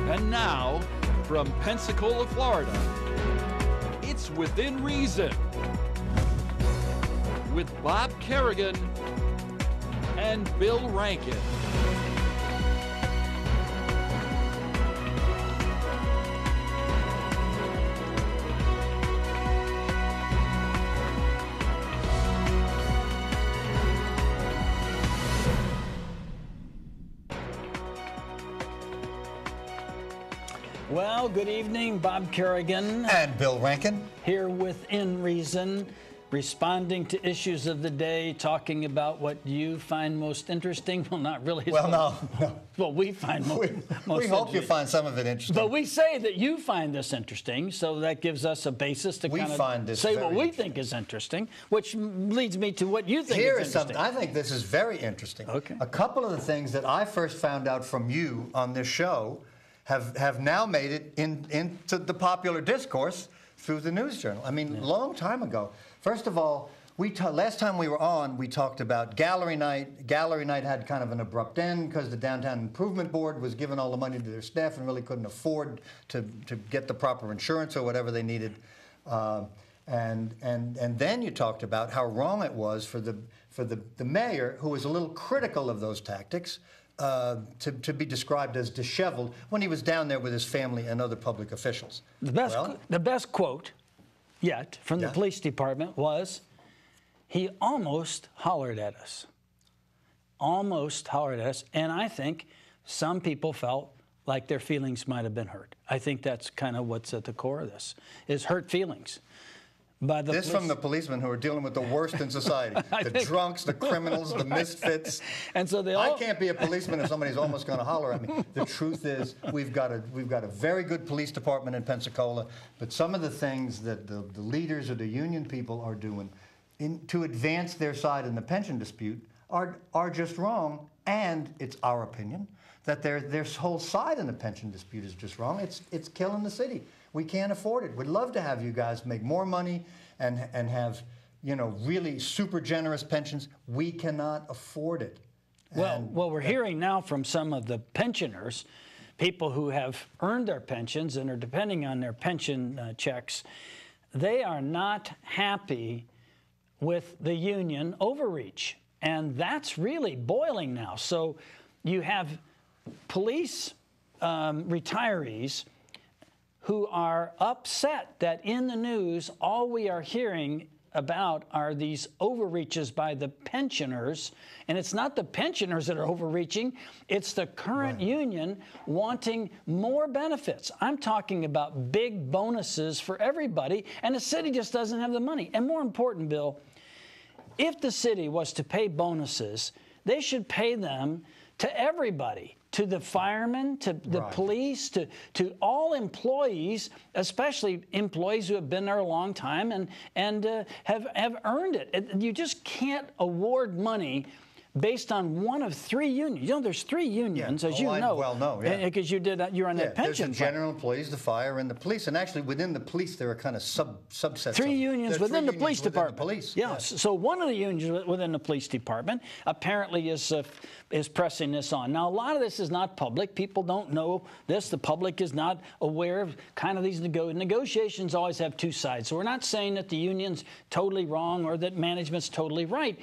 And now, from Pensacola, Florida, it's Within Reason with Bob Kerrigan and Bill Rankin. Well, good evening, Bob Kerrigan. And Bill Rankin. Here Within Reason, responding to issues of the day, talking about what you find most interesting. Well, not really. Well, no. Well, we find most we hope you find some of it interesting. But we say that you find this interesting, so that gives us a basis to kind of say what we think is interesting, which leads me to what you think is interesting. Something. I think this is very interesting. Okay. A couple of the things that I first found out from you on this show have now made it into the popular discourse through the News Journal. I mean, long time ago. First of all, last time we were on, we talked about gallery night. Gallery night had kind of an abrupt end because the Downtown Improvement Board was giving all the money to their staff and really couldn't afford to get the proper insurance or whatever they needed. And then you talked about how wrong it was for the mayor, who was a little critical of those tactics, to be described as disheveled when he was down there with his family and other public officials. The best quote yet from the police department was, he almost hollered at us. Almost hollered at us. And I think some people felt like their feelings might have been hurt. I think that's kind of what's at the core of this, is hurt feelings. This from the policemen who are dealing with the worst in society. The drunks, the criminals, the misfits. And so I can't be a policeman if somebody's almost going to holler at me. The truth is, we've got a very good police department in Pensacola, but some of the things that the leaders or the union people are doing to advance their side in the pension dispute are just wrong, and it's our opinion that their whole side in the pension dispute is just wrong. It's killing the city. We can't afford it. We'd love to have you guys make more money and have, really super generous pensions. We cannot afford it. Well, we're hearing now from some of the pensioners, people who have earned their pensions and are depending on their pension checks. They are not happy with the union overreach, and that's really boiling now. So you have police retirees who are upset that in the news all we are hearing about are these overreaches by the pensioners. And it's not the pensioners that are overreaching, it's the current union wanting more benefits. I'm talking about big bonuses for everybody, and the city just doesn't have the money. And more important, Bill, if the city was to pay bonuses, they should pay them to everybody, to the firemen, to the police, to all employees, especially employees who have been there a long time and have earned it. You just can't award money based on one of three unions. There's three unions, as you know. Well, no, because you're on that pension. There's the general employees, the fire, and the police. And actually, within the police, there are kind of subsets. Three unions within the police department. Police. So one of the unions within the police department apparently is pressing this on. Now, a lot of this is not public. People don't know this. The public is not aware of kind of these negotiations. Always have two sides. So we're not saying that the union's totally wrong or that management's totally right.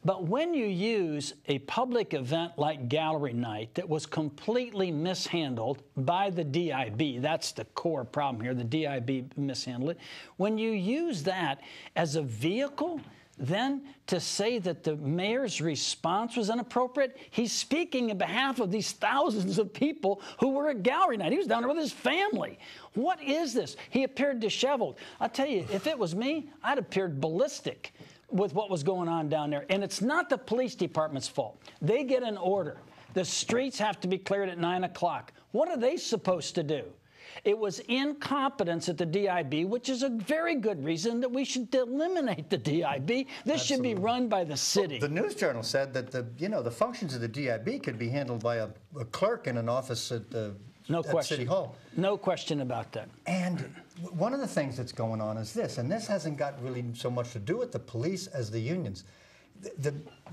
But when you use a public event like Gallery Night that was completely mishandled by the DIB, that's the core problem here, the DIB mishandled it. When you use that as a vehicle, then to say that the mayor's response was inappropriate, he's speaking on behalf of these thousands of people who were at Gallery Night. He was down there with his family. What is this? He appeared disheveled. I'll tell you, if it was me, I'd appeared ballistic with what was going on down there. And it's not the police department's fault. They get an order. The streets have to be cleared at 9 o'clock. What are they supposed to do? It was incompetence at the DIB, which is a very good reason that we should eliminate the DIB. This should be run by the city. Well, the News Journal said that the functions of the DIB could be handled by a clerk in an office at City Hall. No question about that. And one of the things that's going on is this, and this hasn't got really so much to do with the police as the unions.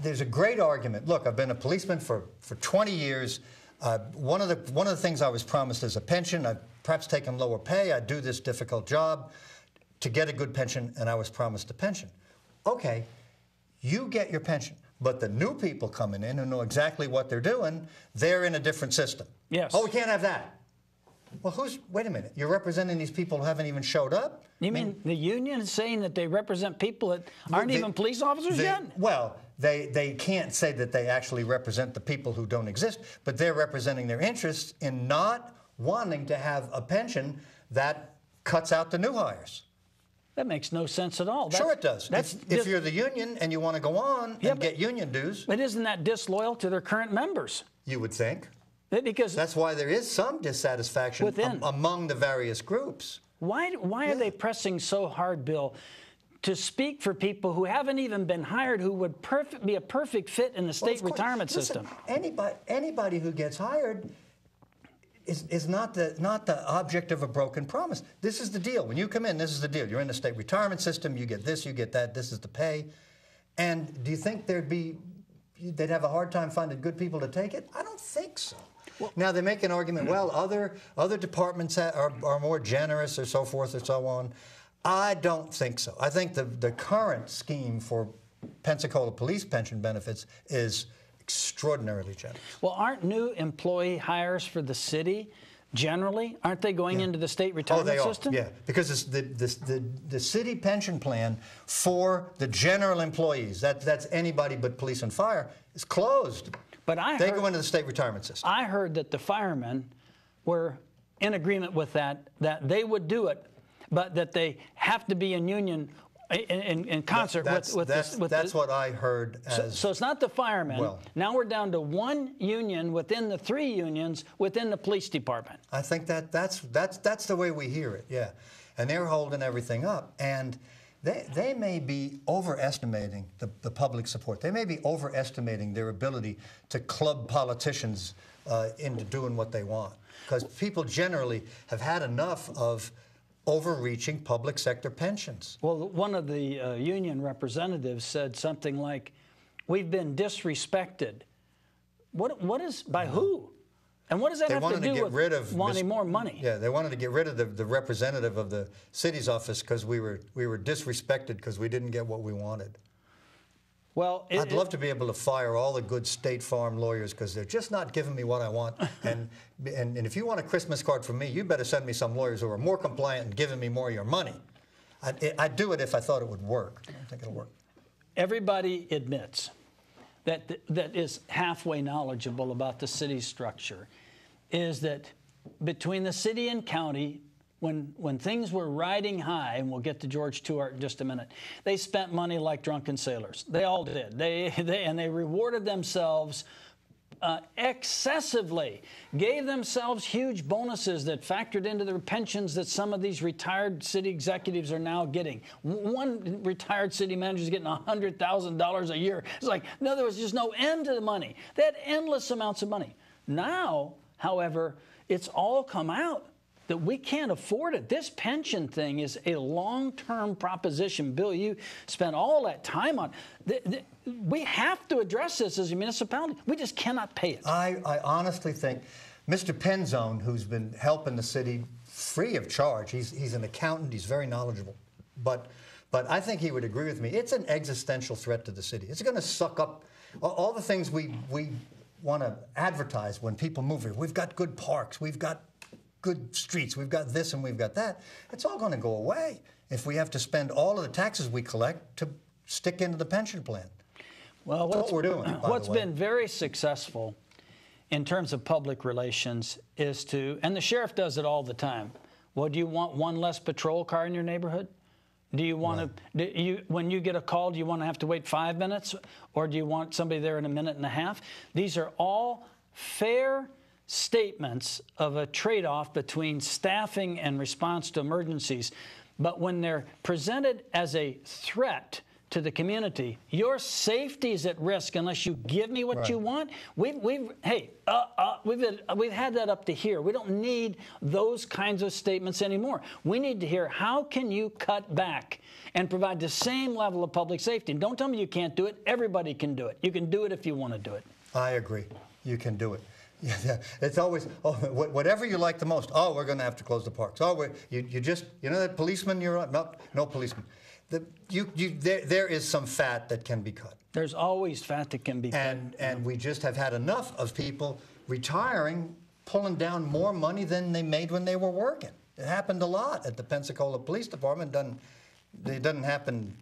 There's a great argument. Look, I've been a policeman for 20 years. One of the things I was promised is a pension. I've perhaps taken lower pay. I do this difficult job to get a good pension, and I was promised a pension. Okay, you get your pension. But the new people coming in who know exactly what they're doing, they're in a different system. Yes. Oh, we can't have that. Well, wait a minute. You're representing these people who haven't even showed up? You mean the union is saying that they represent people that aren't even police officers yet? Well, they can't say that they actually represent the people who don't exist, but they're representing their interests in not wanting to have a pension that cuts out the new hires. That makes no sense at all. Sure it does. If you're the union and you want to go on and get union dues. But isn't that disloyal to their current members? You would think. Because that's why there is some dissatisfaction among the various groups. Why are they pressing so hard, Bill, to speak for people who haven't even been hired, who would be a perfect fit in the state retirement system? Anybody who gets hired is not the object of a broken promise. This is the deal. When you come in, this is the deal. You're in the state retirement system. You get this, you get that. This is the pay. And do you think they'd have a hard time finding good people to take it? I don't think so. Well, now they make an argument. Well, other departments are more generous, or so forth, or so on. I don't think so. I think the current scheme for Pensacola police pension benefits is extraordinarily generous. Well, aren't new employee hires for the city generally, aren't they going into the state retirement system? Yeah, because the city pension plan for the general employees, that's anybody but police and fire, is closed. But they go into the state retirement system. I heard that the firemen were in agreement with that they would do it, but that they have to be in union in concert with That's what I heard. So it's not the firemen. Well, now we're down to one union within the three unions within the police department. I think that's the way we hear it. Yeah, and they're holding everything up, and they may be overestimating the public support. They may be overestimating their ability to club politicians into doing what they want, because people generally have had enough of overreaching public sector pensions. Well, one of the union representatives said something like, "We've been disrespected." What is by who? And what does that have to do with wanting more money? Yeah, they wanted to get rid of the representative of the city's office because we were disrespected because we didn't get what we wanted. Well, I'd love to be able to fire all the good State Farm lawyers because they're just not giving me what I want. And if you want a Christmas card from me, you better send me some lawyers who are more compliant and giving me more of your money. I'd do it if I thought it would work. I don't think it'll work. Everybody admits that is halfway knowledgeable about the city's structure is that between the city and county, when things were riding high, and we'll get to George Tuart in just a minute, they spent money like drunken sailors. They all did. They rewarded themselves excessively, gave themselves huge bonuses that factored into their pensions that some of these retired city executives are now getting. One retired city manager is getting $100,000 a year. It's like, no, there was just no end to the money. They had endless amounts of money. Now, however, it's all come out that we can't afford it. This pension thing is a long-term proposition. Bill, you spent all that time on it. We have to address this as a municipality. We just cannot pay it. I honestly think Mr. Penzone, who's been helping the city free of charge, he's an accountant, he's very knowledgeable, but I think he would agree with me. It's an existential threat to the city. It's going to suck up all the things we want to advertise when people move here. We've got good parks, we've got good streets, we've got this and we've got that. It's all going to go away if we have to spend all of the taxes we collect to stick into the pension plan. Well, that's what we're doing. What's been very successful in terms of public relations is and the sheriff does it all the time. Well, do you want one less patrol car in your neighborhood? Do you want when you get a call, do you want to have to wait 5 minutes, or do you want somebody there in a minute and a half? These are all fair statements of a trade-off between staffing and response to emergencies. But when they're presented as a threat to the community, your safety is at risk unless you give me what you want. We've had that up to here. We don't need those kinds of statements anymore. We need to hear, how can you cut back and provide the same level of public safety? And don't tell me you can't do it. Everybody can do it. You can do it if you want to do it. I agree. You can do it. Yeah, it's always, oh, whatever you like the most. Oh, we're going to have to close the parks. Oh, you just, you know that policeman you're on? No policeman. There is some fat that can be cut. There's always fat that can be cut. And we just have had enough of people retiring, pulling down more money than they made when they were working. It happened a lot at the Pensacola Police Department. It doesn't happen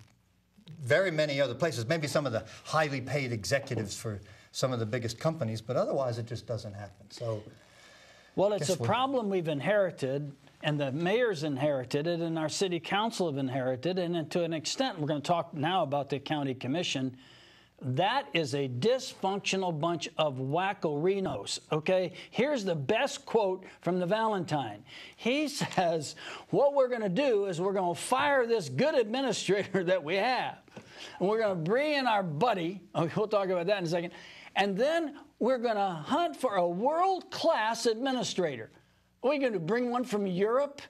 very many other places. Maybe some of the highly paid executives for some of the biggest companies, but otherwise it just doesn't happen. So, well, it's a problem we've inherited, and the mayor's inherited it, and our city council have inherited it, and to an extent, we're going to talk now about the county commission. That is a dysfunctional bunch of wackorinos, okay? Here's the best quote from the Valentine. He says, what we're going to do is we're going to fire this good administrator that we have, and we're going to bring in our buddy, okay, we'll talk about that in a second, and then we're going to hunt for a world-class administrator. Are we going to bring one from Europe?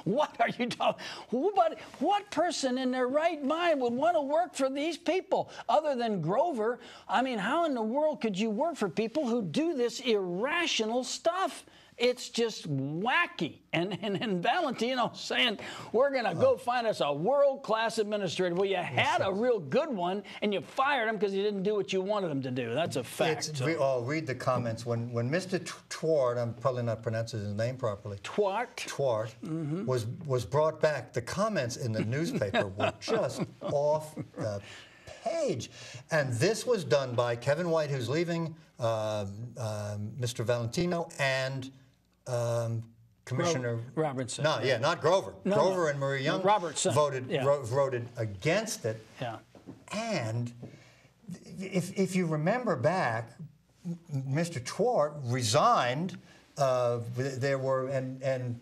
What are you talking? What person in their right mind would want to work for these people other than Grover? I mean, how in the world could you work for people who do this irrational stuff? It's just wacky. And Valentino saying, we're going to go find us a world-class administrator. Well, you had a real good one, and you fired him because he didn't do what you wanted him to do. That's a fact. Read the comments. When Mr. Twart, I'm probably not pronouncing his name properly. Twart was brought back. The comments in the newspaper were just off the page. And this was done by Kevin White, who's leaving, Mr. Valentino, and Commissioner Robertson. No, yeah, not Grover. Grover and Marie Young voted against it. Yeah. And if you remember back, Mr. Twart resigned. There were and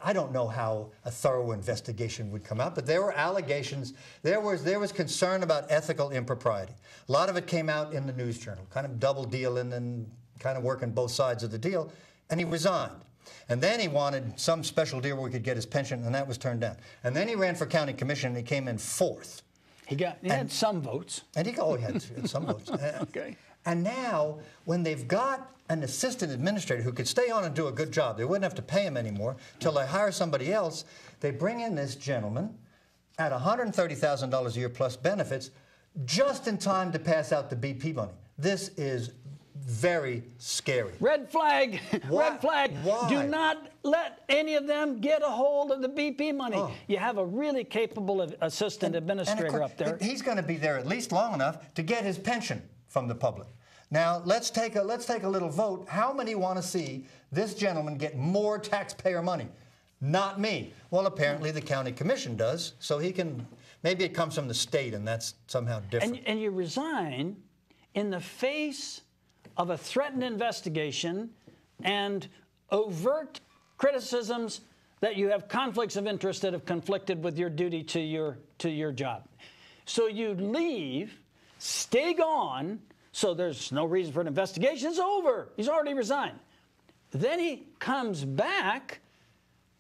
I don't know how a thorough investigation would come out, but there were allegations. There was concern about ethical impropriety. A lot of it came out in the News Journal, kind of double dealing and kind of working both sides of the deal. And he resigned. And then he wanted some special deal where he could get his pension, and that was turned down. And then he ran for county commission, and he came in 4th. He had some votes. And he had some votes. Okay. And now, when they've got an assistant administrator who could stay on and do a good job, they wouldn't have to pay him anymore till they hire somebody else. They bring in this gentleman at $130,000 a year plus benefits, just in time to pass out the BP money. This is very scary. Red flag. Red flag. Why? Do not let any of them get a hold of the BP money. Oh. You have a really capable assistant administrator up there. He's going to be there at least long enough to get his pension from the public. Now, let's take a little vote. How many want to see this gentleman get more taxpayer money? Not me. Well, apparently the county commission does, so he can, maybe it comes from the state, and that's somehow different. And you resign in the face of a threatened investigation and overt criticisms that you have conflicts of interest that have conflicted with your duty to your job. So you leave, stay gone, so there's no reason for an investigation. It's over. He's already resigned. Then he comes back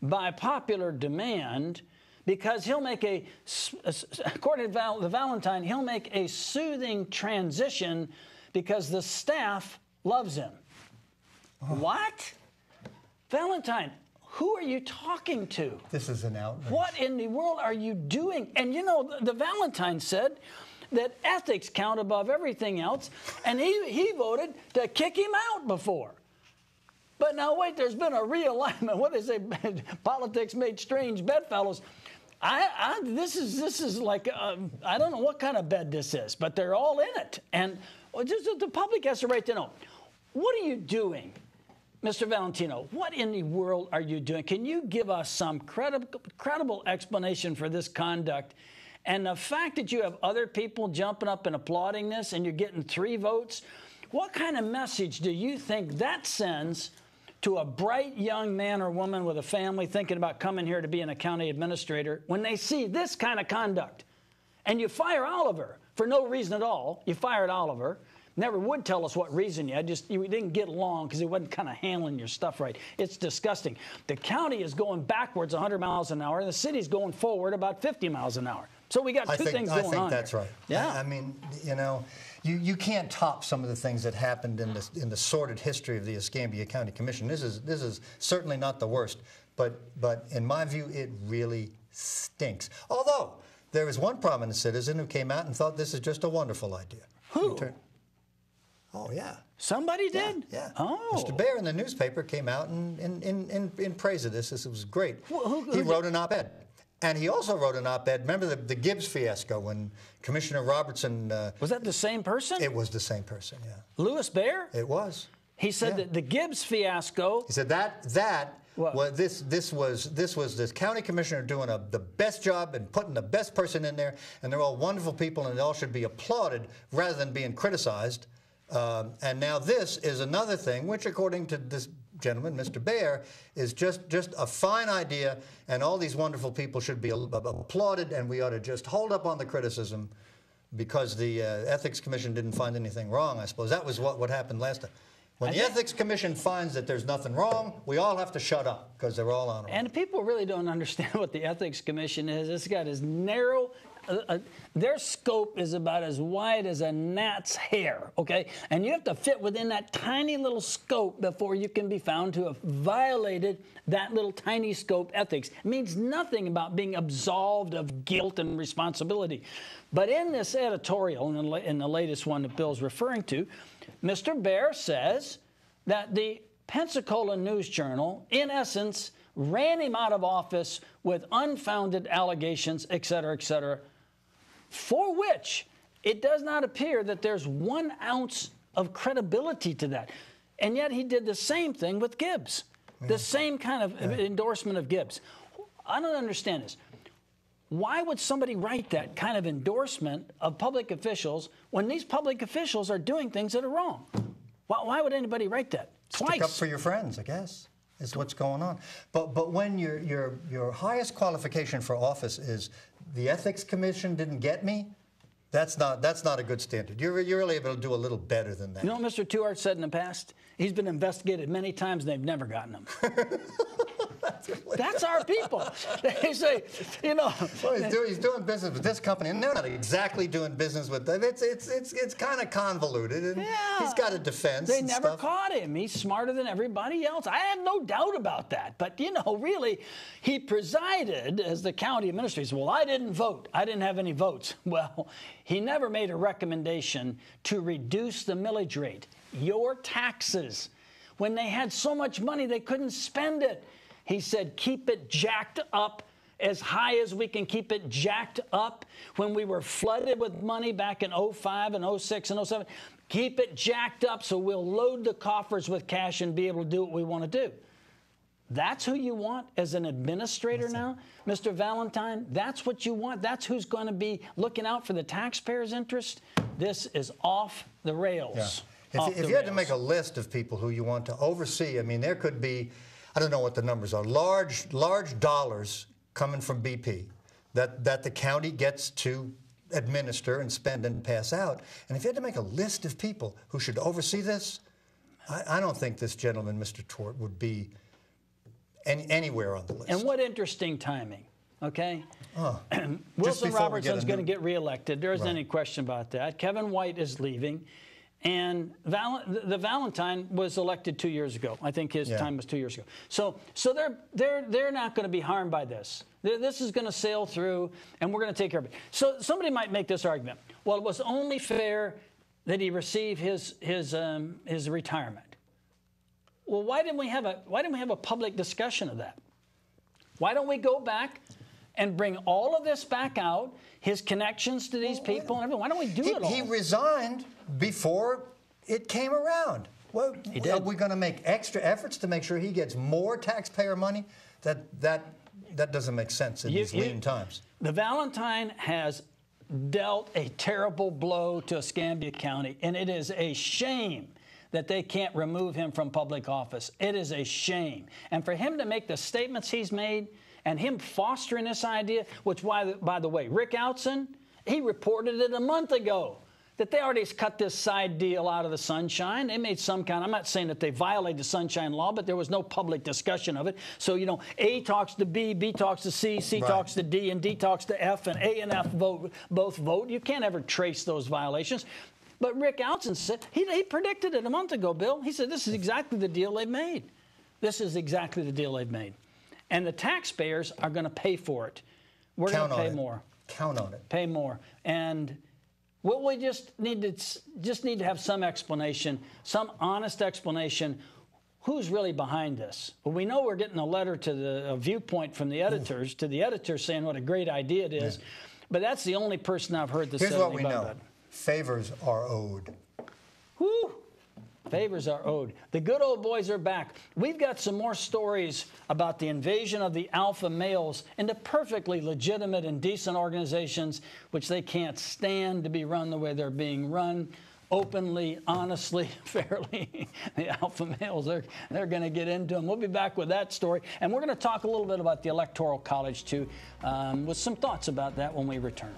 by popular demand because he'll make according to the Valentine, he'll make a soothing transition because the staff loves him. Oh. What? Valentine, who are you talking to? This is an outrage. What in the world are you doing? And you know, the Valentine said that ethics count above everything else, and he voted to kick him out before. But now wait, there's been a realignment. What they say, politics made strange bedfellows. This is like, I don't know what kind of bed this is, but they're all in it. And the public has a right to know. What are you doing, Mr. Valentino? What in the world are you doing? Can you give us some credible explanation for this conduct? And the fact that you have other people jumping up and applauding this and you're getting 3 votes, what kind of message do you think that sends to a bright young man or woman with a family thinking about coming here to be a county administrator when they see this kind of conduct? And you fire Oliver for no reason at all. You fired Oliver. Never would tell us what reason you had. You didn't get along because he wasn't kind of handling your stuff right. It's disgusting. The county is going backwards 100 miles an hour, and the city's going forward about 50 miles an hour. So we got two things going on. I think that's right. Yeah. I mean, you know, you can't top some of the things that happened in the sordid history of the Escambia County Commission. This is certainly not the worst, but in my view, it really stinks. Although there is one prominent citizen who came out and thought this is just a wonderful idea. Who? Oh yeah. Somebody did? Yeah. Oh. Mr. Baer in the newspaper came out in praise of this. This was great. Who he wrote an op-ed. And he also wrote an op-ed. Remember the Gibbs fiasco when Commissioner Robertson... was that the same person? It was the same person, yeah. Louis Baer? It was. He said that the Gibbs fiasco... He said this was this county commissioner doing the best job and putting the best person in there, and they're all wonderful people, and they all should be applauded rather than being criticized. And now this is another thing, which according to this gentleman, Mr. Baer, is just a fine idea, and all these wonderful people should be applauded, and we ought to just hold up on the criticism because the Ethics Commission didn't find anything wrong, I suppose. That was what happened last time. When the Ethics Commission finds that there's nothing wrong, we all have to shut up because they're all honorable. And people really don't understand what the Ethics Commission is. It's got as narrow... their scope is about as wide as a gnat's hair, okay? And you have to fit within that tiny little scope before you can be found to have violated that little tiny scope ethics. It means nothing about being absolved of guilt and responsibility. But in this editorial, in the latest one that Bill's referring to, Mr. Baer says that the Pensacola News Journal, in essence, ran him out of office with unfounded allegations, et cetera, for which it does not appear that there's 1 ounce of credibility to that. And yet he did the same thing with Gibbs, the same kind of endorsement of Gibbs. I don't understand this. Why would somebody write that kind of endorsement of public officials when these public officials are doing things that are wrong? Why would anybody write that? Twice. Stick up for your friends, I guess, is what's going on. But when your highest qualification for office is the Ethics Commission didn't get me, that's not a good standard. You're really able to do a little better than that. You know what Mr. Tuart said in the past? He's been investigated many times and they've never gotten him. That's our people. They say, you know. Well, he's doing business with this company, and they're not exactly doing business with them. It's kind of convoluted, and he's got a defense. They never caught him. He's smarter than everybody else. I have no doubt about that. But, you know, really, he presided as the county administrator. Well, I didn't vote. I didn't have any votes. Well, he never made a recommendation to reduce the millage rate, your taxes. When they had so much money, they couldn't spend it. He said, keep it jacked up as high as we can keep it jacked up. When we were flooded with money back in 05 and 06 and 07, keep it jacked up so we'll load the coffers with cash and be able to do what we want to do. That's who you want as an administrator now, Mr. Valentine? That's what you want? That's who's going to be looking out for the taxpayers' interest? This is off the rails. Yeah. If you had to make a list of people who you want to oversee, I mean, there could be, I don't know what the numbers are, large dollars coming from BP that the county gets to administer and spend and pass out. And if you had to make a list of people who should oversee this, I don't think this gentleman, Mr. Tuart, would be anywhere on the list. And what interesting timing, okay? Oh, Wilson Robertson's going to get reelected. There isn't any question about that. Kevin White is leaving. And the Valentine was elected 2 years ago. I think his time was 2 years ago. So they're not going to be harmed by this. This is going to sail through, and we're going to take care of it. So somebody might make this argument. Well, it was only fair that he receive his retirement. Well, why didn't we have a public discussion of that? Why don't we go back and bring all of this back out, his connections to these people and everything? Why don't we do it all? He resigned before it came around. Well, are we going to make extra efforts to make sure he gets more taxpayer money? That doesn't make sense in these lean times. The Valentine has dealt a terrible blow to Escambia County, and it is a shame that they can't remove him from public office. It is a shame. And for him to make the statements he's made and him fostering this idea, which, by the way, Rick Outson, he reported it a month ago. that they already cut this side deal out of the sunshine. They made some kind, I'm not saying that they violated the sunshine law, but there was no public discussion of it. So, you know, A talks to B, B talks to C, C talks to D, and D talks to F, and A and F both vote. You can't ever trace those violations. But Rick Outzen said, he predicted it a month ago, Bill. He said, this is exactly the deal they've made. This is exactly the deal they've made. And the taxpayers are going to pay for it. We're going to pay more. Count on it. Pay more. And what we just need to have some explanation, some honest explanation. Who's really behind this? Well, we know we're getting a letter to a viewpoint from the editors, to the editors saying what a great idea it is. Yeah. But that's the only person I've heard that said anything about it. Here's what we know. Favors are owed. Whew. Favors are owed. The good old boys are back. We've got some more stories about the invasion of the alpha males into perfectly legitimate and decent organizations, which they can't stand to be run the way they're being run, openly, honestly, fairly. The alpha males, they're going to get into them. We'll be back with that story. And we're going to talk a little bit about the Electoral College, too, with some thoughts about that when we return.